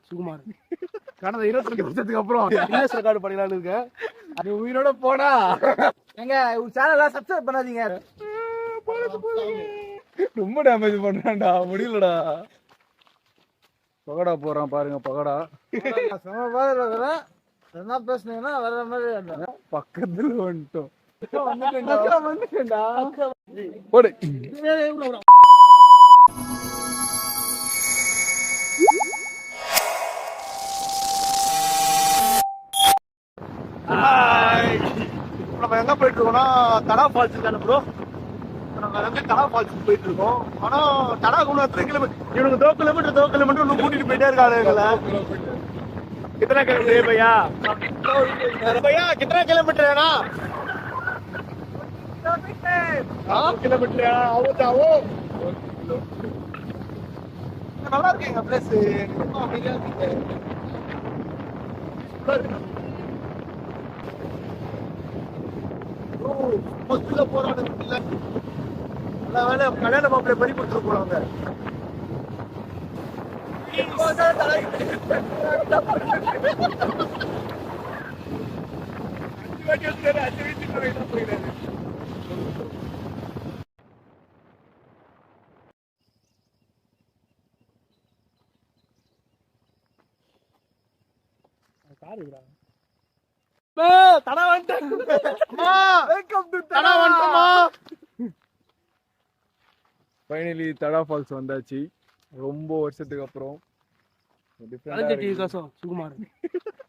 சுகுமார் கடந்த 22 வருஷத்துக்கு அப்புறம் கின்னஸ் ரெக்கார்டு படிக்கலாம்னு இருக்கேன். அது உயிரோட போனா எங்க சேனலை சப்ஸ்கிரைப் பண்ணாதீங்க. ரொம்ப டேமேஜ் பண்றான்டா, முடியலடா. பகடா போறான் பாருங்க, பகடா என்ன பேசுனீங்கன்னா வர மாதிரி பக்கத்துல வந்துட்டோம். போடு. நம்ம எங்க போயிட்டு இருக்கோம்னா தடா ஃபால்ஸ் தானே ப்ரோ. நம்ம வந்து தடா ஃபால்ஸ் போயிட்டு இருக்கோம். ஆனா தடா கூட 3 கிலோமீட்டர், இவனுக்கு 2 கிலோமீட்டர் இன்னும் கூட்டிட்டு போயிட்டே இருக்காங்க. कितना किलोमीटर भैया? भैया कितना किलोमीटर है ना? किलोमीटर आओ जाओ. நல்லா இருக்கீங்க பிளேஸ். ஹாஸ்பிட்டல்ல போறாங்க. நல்ல வேலை கல்யாண மாப்பிள்ளை பறி கொடுத்துட்டு போறாங்க. ஃபைனலி தடா ஃபால்ஸ் வந்தாச்சு. ரொம்ப வருஷத்துக்கு அப்புறம். சுகுமார்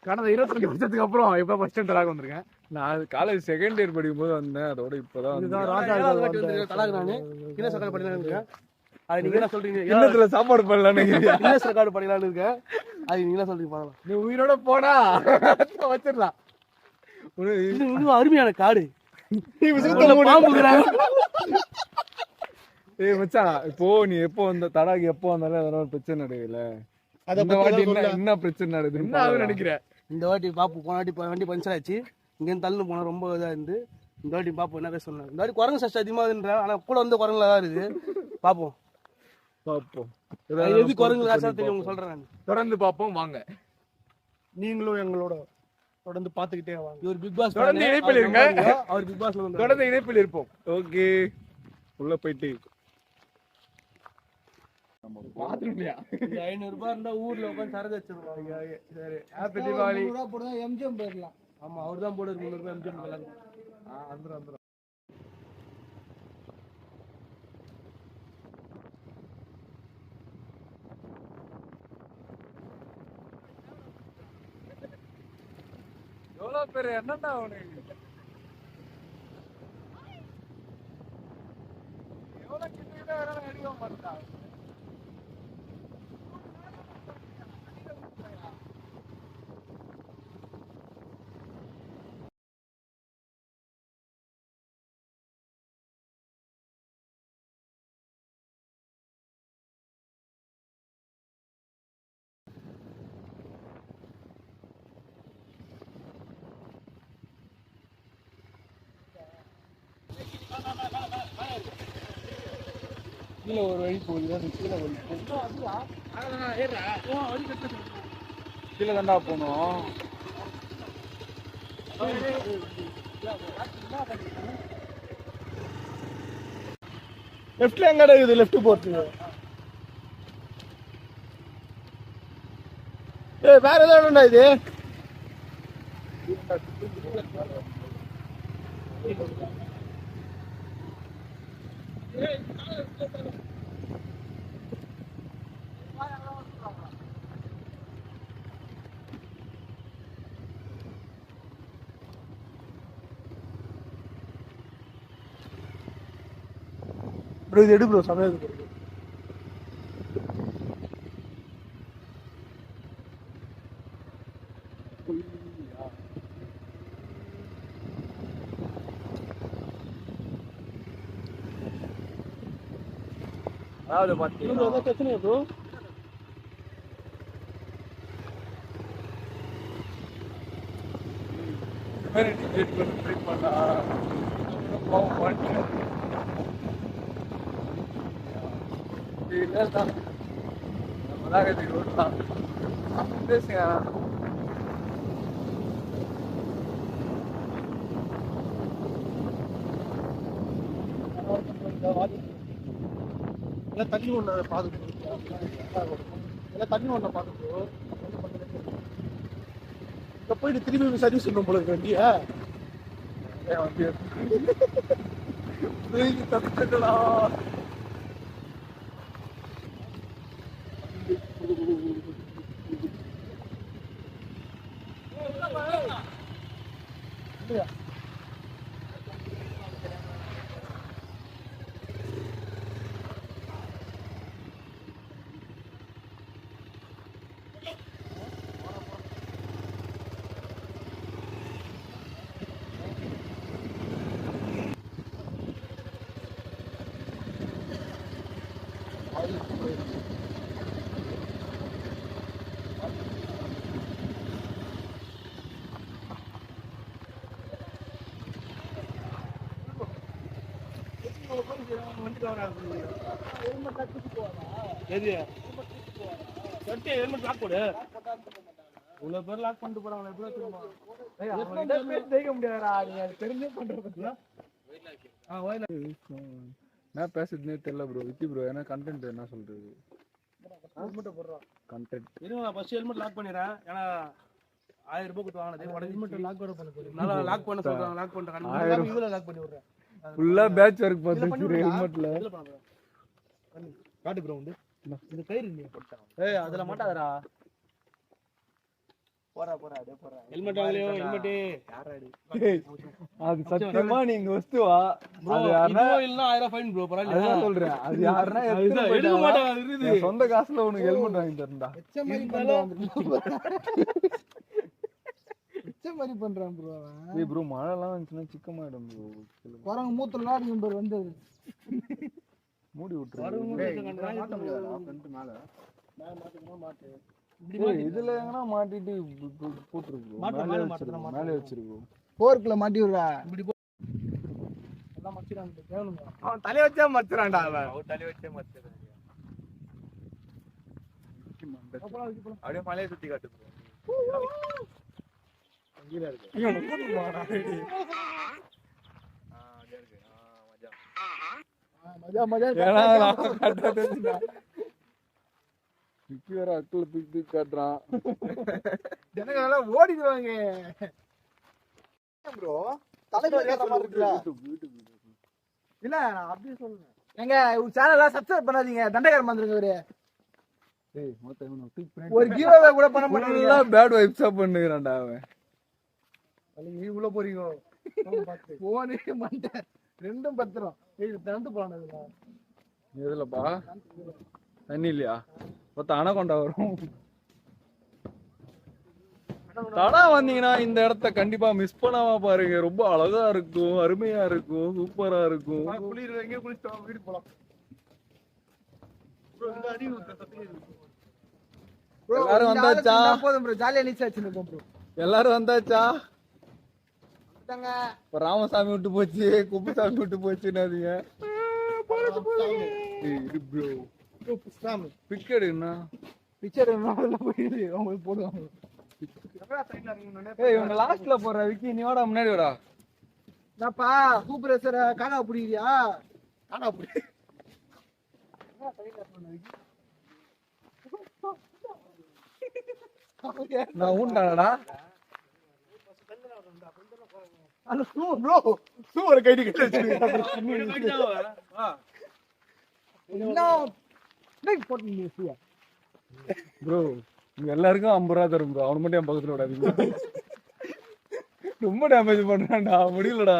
கடந்த 22 வருஷத்துக்கு அப்புறம் இப்ப ஃபர்ஸ்ட் டைம் தடாக வந்திருக்கேன். நான் காலேஜ் செகண்ட் இயர் படிக்கும் போது வந்தேன். அதோட இப்பதான் சாப்பாடு பண்ணலான்னு இருக்கேன். அது நீங்க சொல்றீங்க. நீ உயிரோட போனா வச்சிடலாம். அருமையான காடு. ஏய் மச்சான், இப்போ நீ எப்போ வந்த தடாக்கு எப்போ வந்தாலும் அதனால ஒரு பிரச்சனை நடக்கல. இந்த வாட்டி என்ன பிரச்சனை நடக்குதுன்னு நினைக்கிறேன். இந்த வாட்டி பாப்பு போன வாட்டி வண்டி பஞ்சர் ஆச்சு. இங்கேருந்து தள்ளு போனா ரொம்ப இதா இருந்து. இந்த வாட்டி பாப்போம் என்ன சொன்னாங்க. இந்த வாட்டி குரங்கு சஷ்டி அதிகமாகுதுன்ற, ஆனா கூட வந்து குரங்குல தான் இருக்கு. பாப்போம் எது குரங்கு காசா தெரியும் சொல்றேன். நான் தொடர்ந்து பாப்போம் வாங்க. நீங்களும் எங்களோட தொடர்ந்து பாத்துக்கிட்டே வாங்க. இவர் பிக் பாஸ் தொடர்ந்து இணைப்பில் இருங்க. அவர் பிக் பாஸ்ல தொடர்ந்து இணைப்பில் இருப்போம். ஓகே, உள்ள போயிட்டு 500 ரூபாய் இருந்தா ஊர்ல உட்காந்து சரக்கு வச்சிருவாங்க. சரி, ஹாப்பி தீபாவளி. போடுறா எம்ஜிஎம் போயிடலாம். ஆமா, அவர் தான் போடுறது 300 ரூபாய் எம்ஜிஎம் போடலாம். வந்துரும் எவ்வளவு பேர் என்னன்னா அவனுக்கு எவ்வளவு கிட்ட அடிக்க மாட்டான். கீழே ஒரு வழி போகுது. கீழே தாண்டா போனோம். லெஃப்ட்ல எங்கடா இருக்குது? லெஃப்ட் போறது. வேற ஏதாவது இது ப்ரோ, இது எடு ப்ரோ, சமையல் அதாவது பார்த்தீங்கன்னா பிரச்சனை ப்ரோ. தண்ணி ஒண்ணு பாத்துக்கோ, தண்ணி ஒண்ண பாத்துக்கோ. இங்க போயிட்டு திரும்பி சர்வீஸ் பண்ணும் போல இருக்கு வண்டிய. தப்பிட்டா இவ்வளவு பேர் லாக் பண்ணிட்டு போறாங்க. ஜெயிக்க முடியாதா? நீங்க தெரிஞ்சே பண்றது. என்ன பேசுறதுனே தெரியல ப்ரோ. விக்கி ப்ரோ ஏன்னா கண்டென்ட் என்ன சொல்றது? கண்டென்ட் இருங்க, ஃபர்ஸ்ட் ஹெல்மெட் லாக் பண்ணிடுறேன். ஏன்னா 1000 ரூபாய் கொடுத்து வாங்கினது. ஹெல்மெட் லாக் பண்ண போறேன். நல்லா லாக் பண்ண சொல்றாங்க. லாக் பண்ணிட்டேன். இதுல லாக் பண்ணி விடுறேன். ஃபுல்லா பேட்ச் வர்க் பண்ணுது ஹெல்மெட்ல. காட்டு கிரவுண்ட் இந்த கயிறு நீ போட்டாங்க. ஏய் அதல மாட்டாதடா. போறா அப்படியே போறா. ஹெல்மெட் வாங்கலையோ? ஹெல்மெட் யாராடி? அது சத்தியமா நீங்க வஸ்துவா? அது யாரனா இல்லனா 1000 ஃபைன் ப்ரோ. பரவாயில்லை அதான் சொல்றேன். அது யாரனா எடுக்க மாட்டாங்க. அது இருக்குது. சொந்த காசுல உனக்கு ஹெல்மெட் வாங்கி தரேன்டா. எச்ச மாதிரி பண்றான் ப்ரோ அவன். ஏய் ப்ரோ மழை எல்லாம் வந்துச்சுனா சிக்கமாயிடும் ப்ரோ. போறங்க மூத்தல அடிக்கும் ப்ரோ. வந்து மூடி விட்டுரு. இதுல எங்கனா மாட்டிட்டு போட்டுருக்கு. மேலே வச்சிருக்கோம். போர்க்குல மாட்டி விடுறா. எல்லாம் மச்சிரான் கேளுங்க. அவன் தலைய வச்சே மச்சிரான்டா. அவன் தலைய வச்சே மச்சிரான். அப்படியே மலையை சுத்தி காட்டு. கீழ இருக்கு. இவன் கூட்டி போறா. மஜா மஜா ஏனா கட்டடா. விக்கி வேற அக்கல தூக்கி காட்றான். ஜனங்க எல்லாம் ஓடிடுவாங்க. ப்ரோ தலையில ஏற மாதிரி இருக்குல. இல்ல நான் அப்படியே சொல்றேன். எங்க உங்க சேனலை சப்ஸ்கிரைப் பண்ணாதீங்க. தண்டகாரம் வந்துருங்க இவரே. ஏய் மொத்த இவன தூக்கி பண்ணி ஒரு கிவ்அவே கூட பண்ண மாட்டீங்க. எல்லாம் பேட் வைப்ஸா பண்ணுகிறான்டா அவன். நீ உள்ள போறீங்க. போனே மாட்டேன். ரெண்டும் பத்திரம். ஏய் தந்து போனதுல. எதுலப்பா? தண்ணி இல்லையா? மொத்த அணகொண்டா வரும். தடா வந்தீங்கன்னா இந்த இடத்த கண்டிப்பா மிஸ் பண்ணாம பாருங்க. ரொம்ப அழகா இருக்கும், அருமையா இருக்கும், சூப்பரா இருக்கும். எங்க குளிச்சுட்டு வீடு போலாம். எல்லாரும் வந்தாச்சா? போதும் ப்ரோ. ஜாலியா நீச்சல் அடிச்சுட்டு ப்ரோ. எல்லாரும் வந்தாச்சா? இப்ப ராமசாமி விட்டு போச்சு, குப்புசாமி விட்டு போச்சுன்னாதீங்க. பிச்சர் என்ன பிச்சர் போயிடு அவங்களுக்கு போடுவாங்க. இவங்க லாஸ்ட்ல போற விக்கி நீ வாடா முன்னாடி வாடா. என்னப்பா சூப்பர் காணா பிடிக்கிறியா? காணா பிடி நான் ஊண்டாடா. அந்த ஷூ ப்ரோ ஷூ ஒரு கைடி கட்டி வச்சிருக்கீங்க. ப்ரோ இங்க எல்லாருக்கும் 50 ரூபா தரும் ப்ரோ. அவனு மட்டும் என் பக்கத்துல விடாதீங்க. ரொம்ப டேமேஜ் பண்றான்டா. முடியலடா.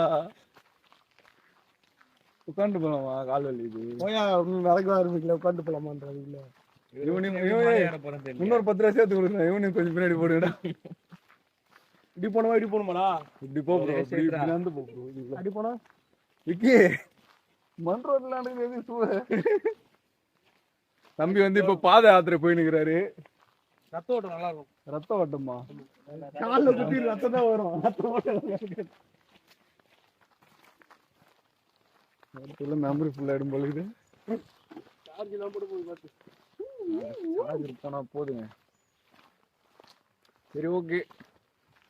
உட்காந்து போலாமா? கால் வலி இது நடக்க ஆரம்பிக்கல. உட்காந்து போலாமான்றது இல்ல. இன்னொரு 10 ரூபா சேர்த்து கொடுக்குறேன். ஈவினிங் கொஞ்சம் பின்னாடி போடுடா. இப்படி போனவா? இப்படி போகணுமாடா? இப்படி போ ப்ரோ. இப்படி போ ப்ரோ. அப்படி போனா விக்கி மண் ரோட்ல தம்பி வந்து இப்ப பாத யாத்திரை போயினுக்கிறாரு. ரத்த ஓட்டம் நல்லா இருக்கும். ரத்த ஓட்டமா? கால்ல குத்தி ரத்தம் தான் வரும். ரத்த ஓட்டம் மெமரி ஃபுல் ஆயிடும் போல இது. சார்ஜர் போனா போதுங்க. சரி ஓகே,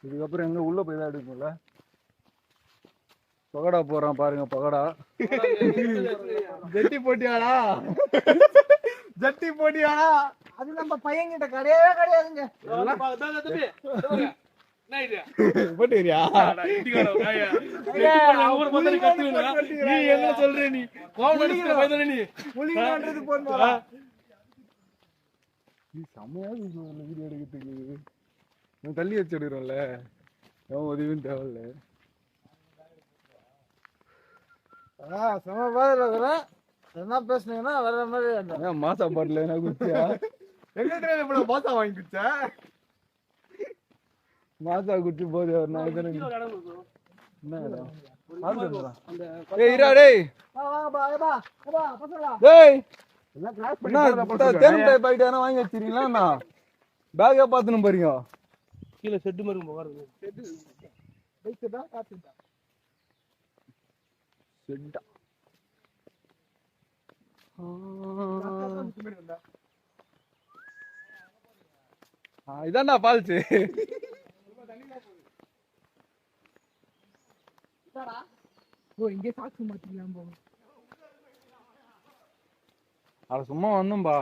இதுக்கப்புறம் எங்க உள்ள போய் தான் எடுக்கணும்ல. பகடா போறான் பாருங்க, பகடா. ஜட்டி போட்டியாடா? ஜட்டி போட்டியாடா? அது நம்ம பையன்கிட்ட கிடையவே கிடையாதுங்க. போட்டுறியா? நீ என்ன சொல்ற? நீ புலிங்கன்றது போடுறா. நீ செம்மையா வீடியோ எடுக்கிறதுக்கு நான் தள்ளி வச்சு எடுக்கிறோம்ல, எவன் உதவியும் தேவையில்ல. செம பாதுல என்ன பேசுனீங்கன்னா வர மாதிரி ஏன் மாசா பாட்டில் என்ன குச்சியா? எங்க மாசா வாங்கி குச்சா? மாசா குச்சி போது ஒரு நாள் தானே. என்ன ஏய் இரா டேய், டேய் என்ன தேன் டைப் ஆயிட்டானா வாங்கி வச்சிரீங்களா? பேக்கே பாத்துன்னு போறீங்க. கீழே செட்டு மாதிரி போறது. செட்டா இதான்டா ஃபால்ஸ். இங்கே சாட்சி மாத்திக்கலாம் போங்க. அட சும்மா வந்தோம்பா.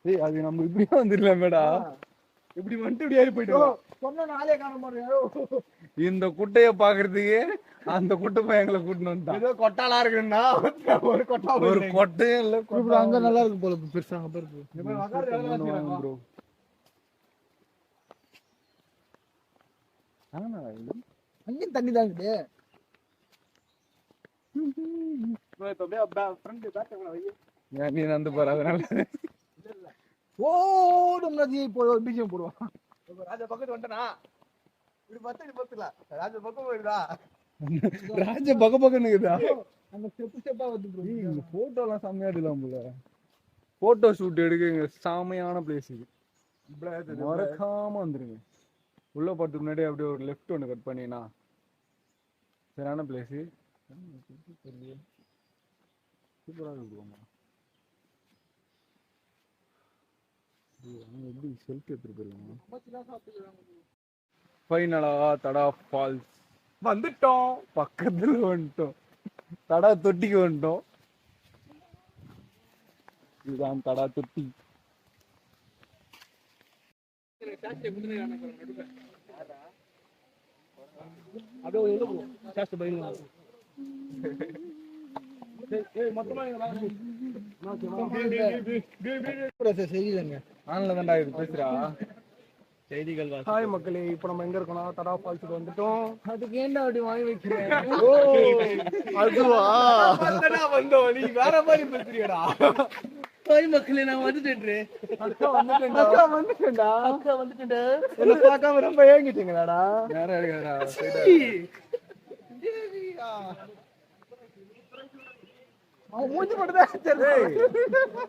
ஏய் அது நம்ம இப்படியே வந்துடலாமேடா. இப்படி வந்துட்டு இப்படி ஏறி போயிட்டோம். சொன்ன நாளே காண மாட்டேன். இந்த குட்டைய பாக்குறதுக்கு அந்த குட்டை பையன் எங்களை கூட்டின்னு வந்துட்டான். ஏதோ கொட்டாலா இருக்குன்னா ஒரு கொட்டா ஒரு கொட்டையும் இல்ல. அங்க நல்லா இருக்கு போல பெருசா அங்க பாரு. ப்ரோ அங்கேயும் தண்ணி தான் இருக்குது. நீ வந்து பாரு, அதனால ஓடும் நதி இப்போ பிஜிஎம் போடுவான். ராஜா பக்கத்து வந்துட்டனா இப்படி பத்து இப்படி பத்துல ராஜா பக்கம் போயிருதா? ராஜ பக்க பக்கனுக்குதா? அந்த ஸ்டெப் ஸ்டெப்பா வந்து ப்ரோ. இந்த போட்டோ எல்லாம் செம்மையா எடுக்கலாம் போல. போட்டோ ஷூட் எடுக்க செமையான பிளேஸ் இது. மறக்காம வந்துருங்க. உள்ள போறதுக்கு முன்னாடி அப்படியே ஒரு லெஃப்ட் ஒன்று கட் பண்ணினா சரியான பிளேஸ். சூப்பராக இருக்குவாங்க. எப்படி செல்ஃபி எடுத்துட்டு போயிருக்காங்க. ஃபைனலா தடா ஃபால்ஸ் வந்துட்டோம். பக்கத்துல வந்துட்டோம். தடா தொட்டிக்கு வந்துட்டோம். இதுதான் தடா தொட்டி. ஹாய் மக்களே, இப்போ நம்ம எங்க இருக்கோம்னா தடா ஃபால்ஸுக்கு வந்துட்டோம். அதுக்கு ஏன்டா அப்படி வாங்கி வைக்கிறேன்? அதுவா வந்தோம், நீ வேற மாதிரி பேசுறியடா. ஹாய் மக்களே, நான் வந்துட்டேன். அக்கா வந்துட்டேன்டா. என்ன பார்க்காம ரொம்ப ஏங்கிட்டீங்களாடா? நேரம் எடுக்கிறா. அவன் மூஞ்சி மட்டும் தான்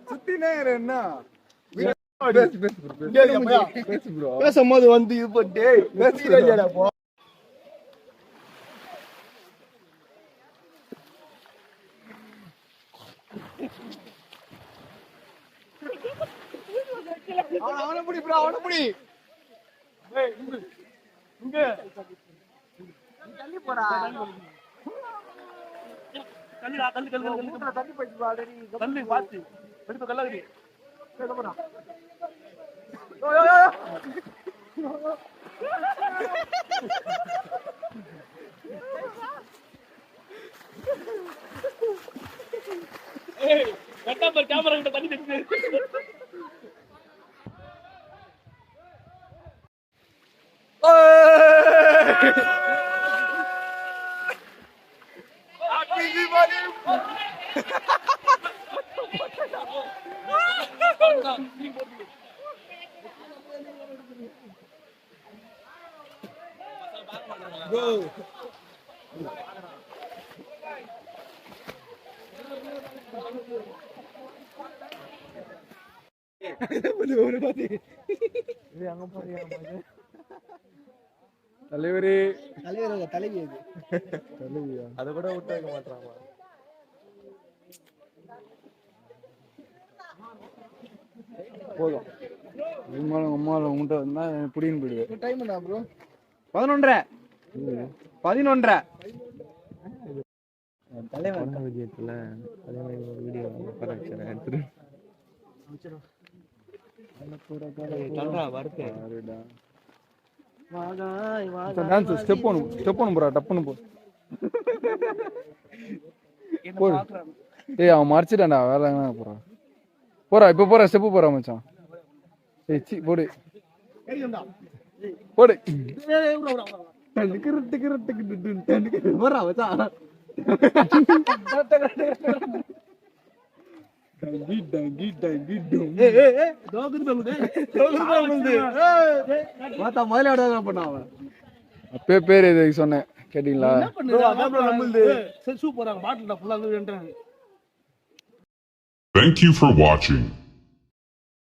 சுத்தினே என்ன பேசும்போது வந்து இது போட்டு போ. அவனை பிடி ப்ரோ, அவனை பிடி. இங்க தள்ளி போடா. தள்ளி போயிட்டு ஆல்ரெடி தள்ளி பாத்து எடுத்து கல்லாதீங்க. கேமரா கிட்ட தண்ணி தெரிஞ்சு தலைவரே. தலைவி தலைவியா? அதை கூட விட்டு வைக்க மாட்டாங்க. போதும் இருந்தாலும் அம்மாவில் உங்கள்கிட்ட வந்தால் பிடின்னு போயிடுவேன். டைம் என்ன ப்ரோ? 11:30 11:30 தலைவர் விஜயத்துல அதே மாதிரி ஒரு வீடியோ எடுத்துட்டு டான்ஸ் ஸ்டெப் ஒன்று போறா டப்புன்னு போ. ஏய் அவன் மறைச்சிட்டான்டா வேற எங்க போறா இப்ப போறா ஸ்டெப்பு போறா மச்சான். ஏய் சி போடு போடு போறா மச்சான். அப்பே பேர் எதுக்கு சொன்னேன் கேட்டீங்களா? சூப்பரா பாட்டில் ஃபுல்லா Thank you for watching.